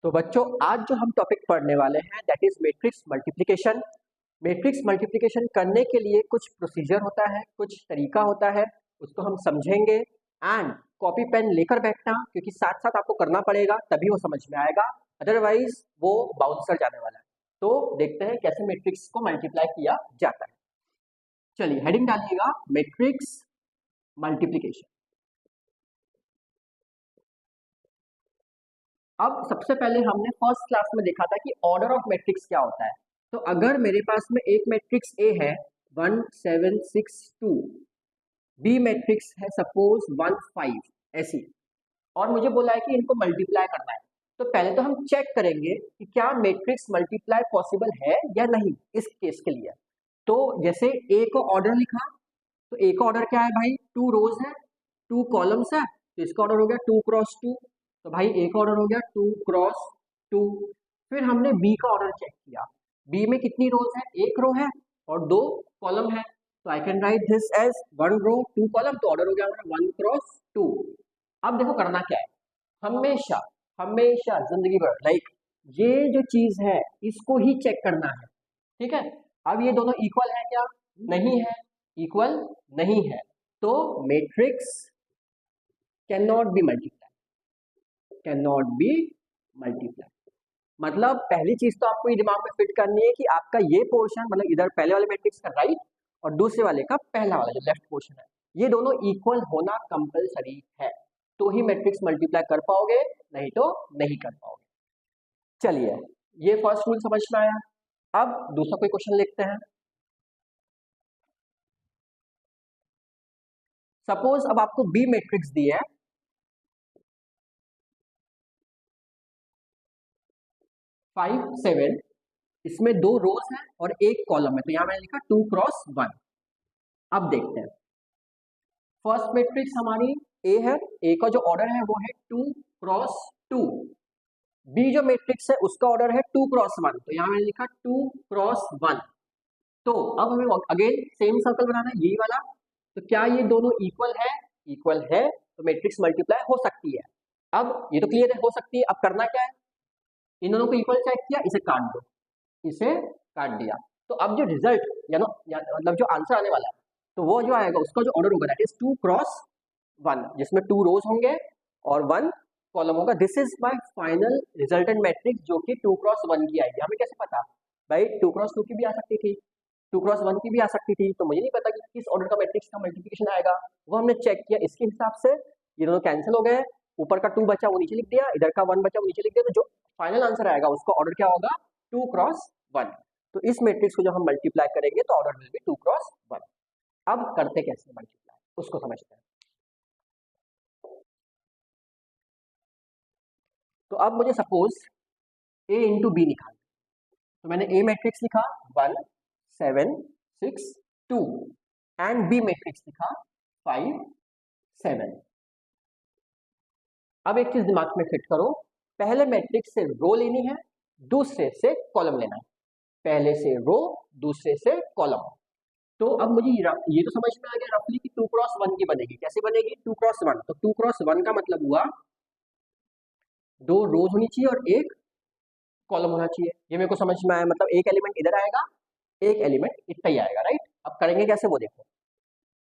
तो बच्चों आज जो हम टॉपिक पढ़ने वाले हैं that is matrix multiplication. Matrix multiplication करने के लिए कुछ प्रोसीजर होता है, कुछ तरीका होता है, उसको हम समझेंगे। एंड कॉपी पेन लेकर बैठना, क्योंकि साथ साथ आपको करना पड़ेगा तभी वो समझ में आएगा, अदरवाइज वो बाउंसर जाने वाला है। तो देखते हैं कैसे मैट्रिक्स को मल्टीप्लाई किया जाता है। चलिए हेडिंग डालिएगा मैट्रिक्स मल्टीप्लिकेशन। अब सबसे पहले हमने फर्स्ट क्लास में देखा था कि ऑर्डर ऑफ मैट्रिक्स क्या होता है। तो अगर मेरे पास में एक मैट्रिक्स ए है 1 7 6 2, बी मैट्रिक्स है सपोज 1 5 ऐसी, और मुझे बोला है कि इनको मल्टीप्लाई करना है, तो पहले तो हम चेक करेंगे कि क्या मैट्रिक्स मल्टीप्लाई पॉसिबल है या नहीं इस केस के लिए। तो जैसे ए को ऑर्डर लिखा, तो ए का ऑर्डर क्या है भाई, 2 रोज है 2 कॉलम्स है, तो इसका ऑर्डर हो गया 2 क्रॉस 2। तो भाई ए का ऑर्डर हो गया 2 क्रॉस 2। फिर हमने बी का ऑर्डर चेक किया, बी में कितनी रोज है, 1 रो है और 2 कॉलम है, तो I can write this as 1 row 2 column, तो ऑर्डर हो गया हमारा 1 क्रॉस 2। अब देखो करना क्या है, हमेशा हमेशा जिंदगी भर लाइक ये जो चीज है इसको ही चेक करना है, ठीक है। अब ये दोनों इक्वल है क्या, नहीं है, इक्वल नहीं है, तो matrix can not be multiply, can not be multiply. मतलब पहली चीज तो आपको ये दिमाग में फिट करनी है कि आपका ये पोर्शन, मतलब इधर पहले वाले मैट्रिक्स का राइट और दूसरे वाले का पहला वाला जो लेफ्ट पोर्शन है, ये दोनों इक्वल होना कंपलसरी है, तो ही मैट्रिक्स मल्टीप्लाई कर पाओगे, नहीं तो नहीं कर पाओगे। चलिए ये फर्स्ट रूल समझ में आया। अब दूसरा कोई क्वेश्चन लिखते हैं। सपोज अब आपको बी मैट्रिक्स दी है 5 7, इसमें 2 रोज है और 1 कॉलम है, तो यहां मैंने लिखा 2 क्रॉस 1। अब देखते हैं, फर्स्ट मैट्रिक्स हमारी ए है, ए का जो ऑर्डर है वो है 2 क्रॉस 2। बी जो मैट्रिक्स है उसका ऑर्डर है 2 क्रॉस 1, तो यहां मैंने लिखा 2 क्रॉस 1। तो अब हमें अगेन सेम सर्कल बनाना है, यही वाला। तो क्या ये दोनों इक्वल है, इक्वल है, तो मैट्रिक्स मल्टीप्लाई हो सकती है। अब ये तो क्लियर है हो सकती है, अब करना क्या है, इन दोनों को इक्वल चेक किया, इसे काट दो, इसे काट दिया, तो अब जो रिजल्ट मतलब जो आंसर आने वाला है, तो वो जो आएगा उसका जो ऑर्डर होगा दैट इज 2 क्रॉस 1, जिसमें 2 रोज होंगे और 1 कॉलम होगा। This is my final resultant matrix जो कि 2 क्रॉस 1 की आएगी। हमें कैसे पता भाई, 2 क्रॉस 2 की भी आ सकती थी, 2 क्रॉस 1 की भी आ सकती थी, तो मुझे नहीं पता कि किस ऑर्डर का मैट्रिक्स का मल्टीप्लिकेशन आएगा, वो हमने चेक किया, इसके हिसाब से ये दोनों कैंसिल हो गए, ऊपर का 2 बचा वो नीचे लिख दिया, इधर का 1 बचा वो नीचे लिख दिया, तो जो फाइनल आंसर आएगा उसका ऑर्डर क्या होगा, 2 क्रॉस 1। तो इस मैट्रिक्स को जब हम मल्टीप्लाई करेंगे तो ऑर्डर विल बी 2 क्रॉस 1। अब करते कैसे मल्टीप्लाई उसको समझते हैं। तो अब मुझे सपोज ए इंटू बी निकालना, तो मैंने ए मैट्रिक्स लिखा 1 7 6 2 एंड बी मैट्रिक्स लिखा 5 7। अब एक चीज दिमाग में फिट करो, पहले मैट्रिक्स से रो लेनी है, दूसरे से कॉलम लेना है, पहले से रो दूसरे से कॉलम। तो अब मुझे ये तो समझ में आ गया रफली कि 2 क्रॉस 1 की बनेगी, कैसे बनेगी 2 क्रॉस 1, तो 2 क्रॉस 1 का मतलब हुआ 2 रोज होनी चाहिए और 1 कॉलम होना चाहिए, ये मेरे को समझ में आया, मतलब एक एलिमेंट इधर आएगा, एक एलिमेंट इतना ही आएगा, राइट। अब करेंगे कैसे वो देखो।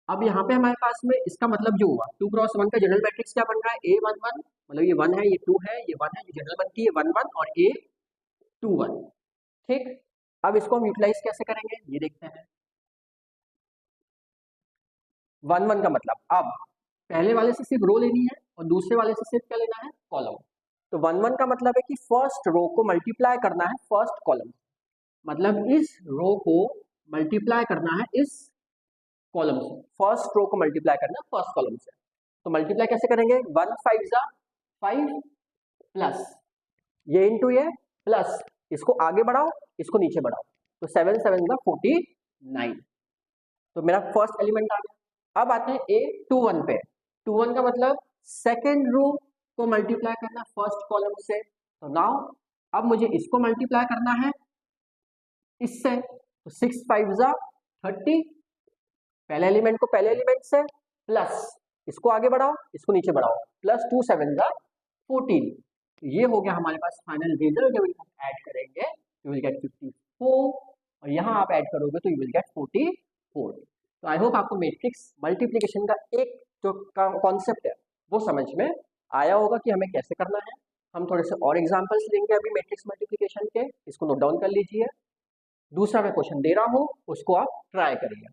अब यहाँ पे हमारे पास में इसका मतलब जो हुआ 2 क्रॉस 1 का जनरल मैट्रिक्स क्या बन रहा है, ए 1 1, मतलब ये 1 है, ये 2 है, ये 1 है, ये जनरल बनती है 1 1 और ए 2 1, ठीक। अब इसको हम यूटिलाइज कैसे करेंगे ये देखते हैं। 1 1 का मतलब अब पहले वाले से सिर्फ रो लेनी है और दूसरे वाले से सिर्फ क्या लेना है, कॉलम। तो 1 1 का मतलब है कि फर्स्ट रो को मल्टीप्लाई करना है फर्स्ट कॉलम, मतलब इस रो को मल्टीप्लाई करना है इस कॉलम से, फर्स्ट रो को मल्टीप्लाई करना है फर्स्ट कॉलम से। तो मल्टीप्लाई कैसे करेंगे, 1 5 जा 5 प्लस ये इंटू ये प्लस इसको आगे बढ़ाओ इसको नीचे बढ़ाओ, तो 7 7 जा 49, तो मेरा फर्स्ट एलिमेंट आ गया। अब आते हैं ए 2 1 पे, 2 1 का मतलब सेकेंड रो को मल्टीप्लाई करना फर्स्ट कॉलम से, तो नाउ अब मुझे इसको मल्टीप्लाई करना है इससे, तो 6 5 जा 30, पहले एलिमेंट को पहले एलिमेंट से प्लस इसको आगे बढ़ाओ इसको नीचे बढ़ाओ, प्लस 2 7 जा 14, ये हो गया हमारे पास फाइनल रिजल्ट। जब हम ऐड करेंगे यू विल गेट 54 और यहाँ आप ऐड करोगे तो यू विल गेट 44। तो आई होप आपको मैट्रिक्स मल्टीप्लिकेशन का एक जो कॉन्सेप्ट है वो समझ में आया होगा कि हमें कैसे करना है। हम थोड़े से और एग्जांपल्स लेंगे अभी मैट्रिक्स मल्टीप्लिकेशन के, इसको नोट डाउन कर लीजिए। दूसरा मैं क्वेश्चन दे रहा हूँ, उसको आप ट्राई करिए।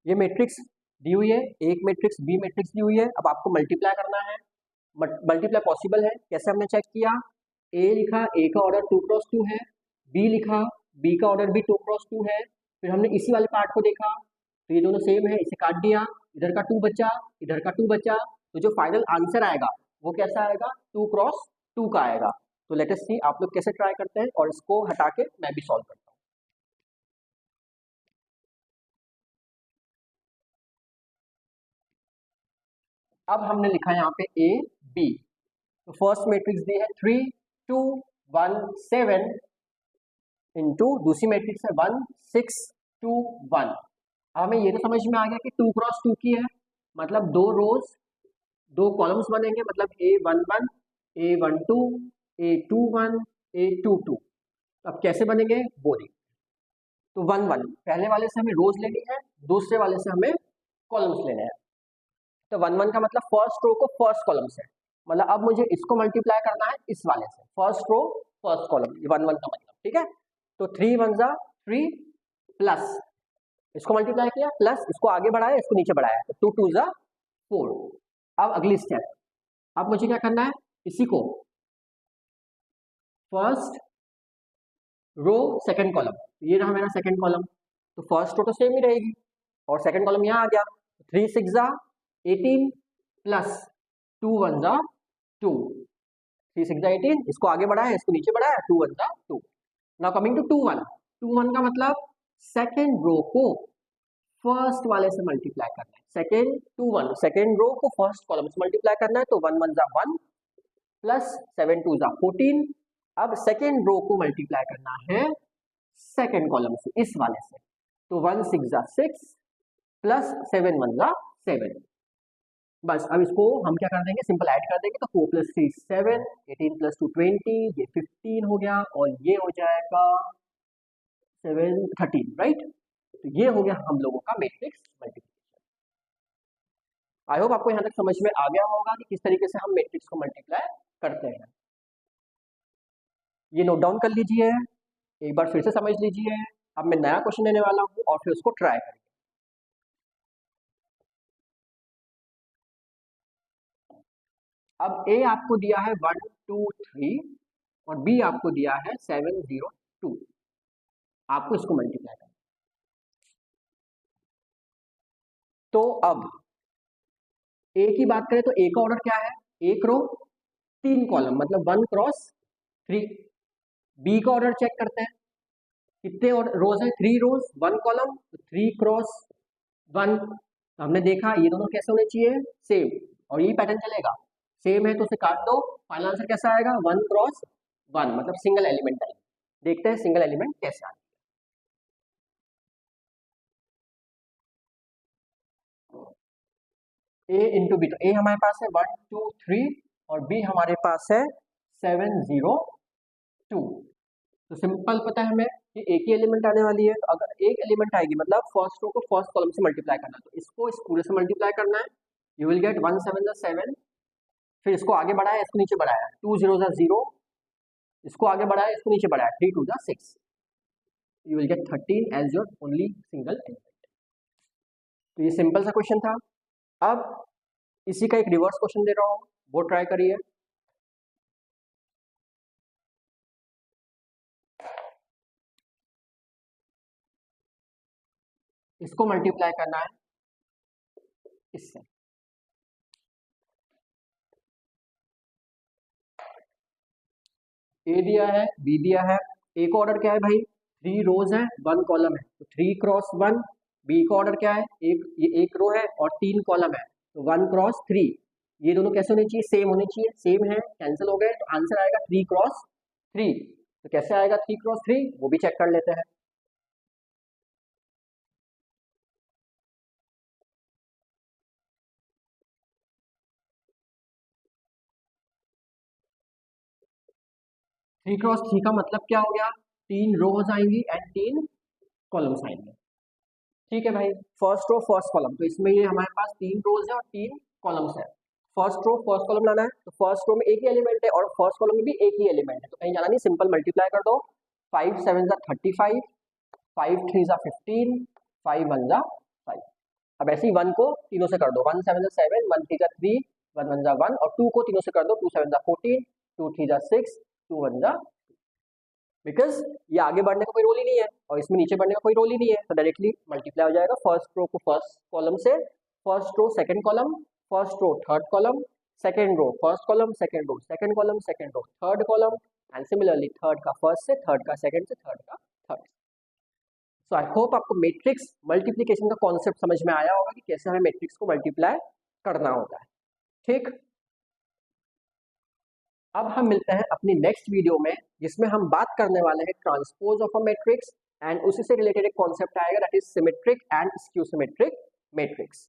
ये मैट्रिक्स दी हुई है, एक मैट्रिक्स बी मैट्रिक्स दी हुई है। अब आपको मल्टीप्लाई करना है। मल्टीप्लाई पॉसिबल है, कैसे हमने चेक किया? ए लिखा, ए का ऑर्डर 2x2 है। बी लिखा, बी का ऑर्डर भी 2x2 है। फिर हमने इसी वाले पार्ट को देखा, तो ये दोनों सेम है, इसे काट दिया, इधर का 2 बचा, इधर का 2 बचा। तो जो फाइनल आंसर आएगा वो कैसा आएगा? 2x2 का आएगा। तो लेट अस सी आप लोग कैसे ट्राई करते हैं, और इसको हटा के मैं भी सॉल्व करता हूँ। अब हमने लिखा यहाँ पे ए बी, तो फर्स्ट मैट्रिक्स दी है 3 2 1 7 इंटू दूसरी मैट्रिक्स है 1 6 2 1। हमें ये तो समझ में आ गया कि 2x2 की है, मतलब दो रोज दो कॉलम्स बनेंगे, मतलब A11 A12 A21 A22। अब कैसे बनेंगे वो देखिए। तो 1 1 पहले वाले से हमें रोज लेनी है, दूसरे वाले से हमें कॉलम्स लेने हैं। तो 1 1 का मतलब फर्स्ट रो को फर्स्ट कॉलम से, मतलब अब मुझे इसको मल्टीप्लाई करना है इस वाले से, फर्स्ट रो फर्स्ट कॉलम, ये 1 1 का मतलब, ठीक है। तो 3 1 जा 3 प्लस इसको मल्टीप्लाई किया, प्लस इसको आगे बढ़ाया, इसको नीचे बढ़ाया, तो 2 2 जा 4। अब अगली स्टेप, अब मुझे क्या करना है, इसी को फर्स्ट रो सेकंड कॉलम, ये रहा मेरा सेकंड कॉलम, तो फर्स्ट रो तो सेम ही रहेगी और सेकंड कॉलम यहाँ आ गया। 3 6 जा 18 प्लस 2 1 जा 2, 3 6 जा 18, इसको आगे बढ़ाया, इसको नीचे बढ़ाया, 2 1 जा 2। नाउ कमिंग टू 2 1, 2 1 का मतलब सेकंड रो को फर्स्ट वाले से मल्टीप्लाई करना है। सेकंड 2 1 सेकंड रो को फर्स्ट कॉलम से मल्टीप्लाई करना है, तो 1 1 जा 1 प्लस 7 2 जा 14। अब सेकंड रो को मल्टीप्लाई करना है सेकंड कॉलम से, इस वाले से, तो 1 6 जा 6 प्लस 7 1 जा 7। बस अब इसको हम क्या कर देंगे, सिंपल ऐड कर देंगे, तो 4 प्लस 3 7, 18 प्लस 2 20, ये 15 हो गया, और ये हो जाएगा 7 13, राइट। तो ये हो गया हम लोगों का मैट्रिक्स मल्टीप्लिकेशन। आई होप आपको यहाँ तक समझ में आ गया होगा कि किस तरीके से हम मैट्रिक्स को मल्टीप्लाई करते हैं। ये नोट डाउन कर लीजिए, एक बार फिर से समझ लीजिए। अब मैं नया क्वेश्चन देने वाला हूँ और फिर उसको ट्राई करेंगे। अब ए आपको दिया है 1 2 3 और बी आपको दिया है 7 0 2। आपको इसको मल्टीप्लाई करना। तो अब ए की बात करें तो ए का ऑर्डर क्या है, एक रो 3 कॉलम, मतलब 1 क्रॉस 3। बी का ऑर्डर चेक करते हैं, कितने रोज है, 3 रोज 1 कॉलम, 3 क्रॉस 1। तो हमने देखा ये दोनों कैसे होने चाहिए, सेम, और यही पैटर्न चलेगा। सेम है तो उसे काट दो, फाइनल आंसर कैसा आएगा, 1 क्रॉस 1, मतलब सिंगल एलिमेंट आएगा। देखते हैं सिंगल एलिमेंट कैसे आएगा। ए इंटू बी, तो ए हमारे पास है 1 2 3 और बी हमारे पास है 7 0 2। तो सिंपल पता है हमें कि एक ही एलिमेंट आने वाली है, तो अगर एक एलिमेंट आएगी मतलब फर्स्ट रो को फर्स्ट कॉलम से मल्टीप्लाई करना है, तो इसको इस पूरे से मल्टीप्लाई करना है, यू विल गेट 1 7 7। फिर इसको आगे बढ़ाया, इसको नीचे बढ़ाया, 2 0 0, इसको आगे बढ़ाया, इसको नीचे बढ़ाया, 3 2 6, you will get 13 as your only single element. तो ये सिंपल सा क्वेश्चन था। अब इसी का एक रिवर्स क्वेश्चन दे रहा हूँ, वो ट्राई करिए। इसको मल्टीप्लाई करना है इससे, ए दिया है बी दिया है। ए का ऑर्डर क्या है भाई, 3 रोज है 1 कॉलम है, तो 3 क्रॉस 1। बी का ऑर्डर क्या है, एक ये एक रो है और 3 कॉलम है, तो 1 क्रॉस 3, ये दोनों कैसे होने चाहिए, सेम होने चाहिए, सेम है, कैंसिल हो गए, तो आंसर आएगा 3 क्रॉस 3। तो कैसे आएगा 3 क्रॉस 3, वो भी चेक कर लेते हैं। थ्री क्रॉस थ्री का मतलब क्या हो गया, 3 रोज आएंगी एंड 3 कॉलम्स आएंगे। ठीक है भाई, फर्स्ट रो फर्स्ट कॉलम, तो इसमें ये हमारे पास 3 रोज है और 3 कॉलम्स है। फर्स्ट रो फर्स्ट कॉलम लाना है, तो फर्स्ट रो में एक ही एलिमेंट है और फर्स्ट कॉलम में भी एक ही एलिमेंट है, तो कहीं जाना नहीं, सिंपल मल्टीप्लाई कर दो। 5 7 35, 5 3 15, 5 1 5। अब ऐसे ही 1 को तीनों से कर दो, 1 7 7, 1 3 3, 1 1 1, और 2 को तीनों से कर दो, 2 7 14, 2 3 6, 2 1, बिकॉज ये आगे बढ़ने का कोई रोल ही नहीं है और इसमें नीचे बढ़ने का कोई रोल ही नहीं है, तो डायरेक्टली मल्टीप्लाई हो जाएगा फर्स्ट रो को फर्स्ट कॉलम से, first row second column, first row third column, second row first column, second row second column, second row third column, and similarly third का फर्स्ट से, third का second से, third का third. So I hope आपको matrix multiplication का concept समझ में आया होगा कि कैसे हमें मैट्रिक्स को मल्टीप्लाई करना होता है। ठीक, अब हम मिलते हैं अपनी नेक्स्ट वीडियो में, जिसमें हम बात करने वाले हैं transpose of a matrix, and उसी से रिलेटेड एक कॉन्सेप्ट आएगा, that is symmetric and skew symmetric matrix.